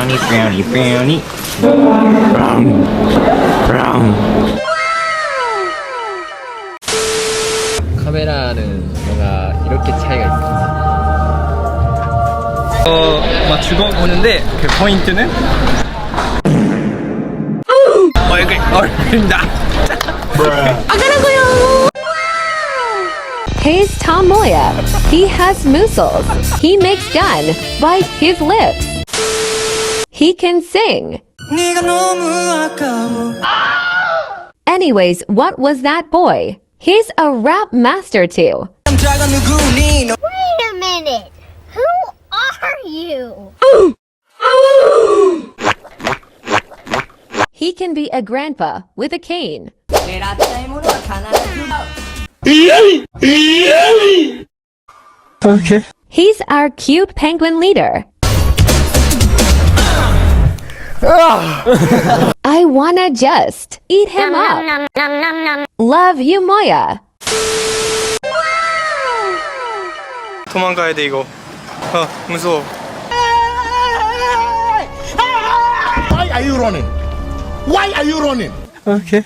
brownie, brownie, brownie. Brown, brown. 카메라는 뭔가 이렇게 차이가 있어. 막 죽어보는데 그 포인트는 얼굴입니다. He's tomoya. He has muscles. He makes gun. Bite his lips. He can sing. Anyways, what was that boy? He's a rap master too. Wait a minute. Who are you? He can be a grandpa with a cane. Okay. He's our cute penguin leader. I wanna just eat him up. Love you, Moya. 도망가야 돼 이거. 무서워. Why are you running? Why are you running? Okay.